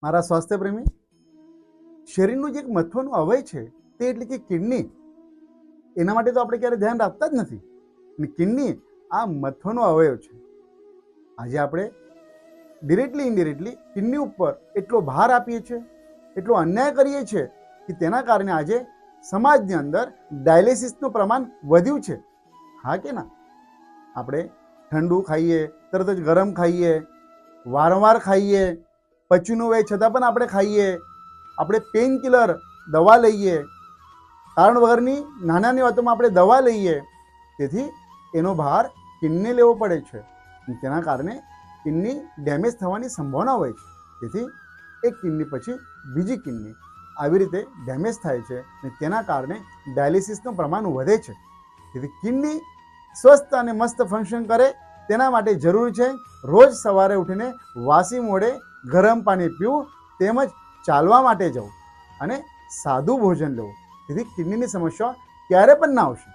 મારા સ્વાસ્થ્ય પ્રેમી, શરીરનું જે એક મહત્વનું અવયવ છે તે એટલે કે કિડની, એના માટે તો આપણે ક્યારે ધ્યાન રાખતા જ નથી. અને કિડની આ મહત્વનો અવયવ છે. આજે આપણે ડિરેક્ટલી ઇનડિરેક્ટલી કિડની ઉપર એટલો ભાર આપીએ છીએ, એટલો અન્યાય કરીએ છીએ કે તેના કારણે આજે સમાજની અંદર ડાયાલિસિસનું પ્રમાણ વધ્યું છે. હા કે ના? આપણે ઠંડુ ખાઈએ, તરત જ ગરમ ખાઈએ, વારંવાર ખાઈએ, પચીનું હોય છતાં પણ આપણે ખાઈએ, આપણે પેઇન કિલર દવા લઈએ, કારણ વગરની નાની નાની વાતોમાં આપણે દવા લઈએ, તેથી એનો ભાર કિડની લેવો પડે છે. તેના કારણે કિડની ડેમેજ થવાની સંભાવના હોય છે. તેથી એક કિડની પછી બીજી કિડની આવી રીતે ડેમેજ થાય છે અને તેના કારણે ડાયાલિસિસનું પ્રમાણ વધે છે. તેથી કિડની સ્વસ્થ અને મસ્ત ફંક્શન કરે તેના માટે જરૂરી છે રોજ સવારે ઉઠીને વાસી મોઢે ગરમ પાણી પીવું, તેમજ ચાલવા માટે જવું અને સાદું ભોજન લેવું. તેથી કિડનીની સમસ્યા ક્યારે પણ ના આવશે.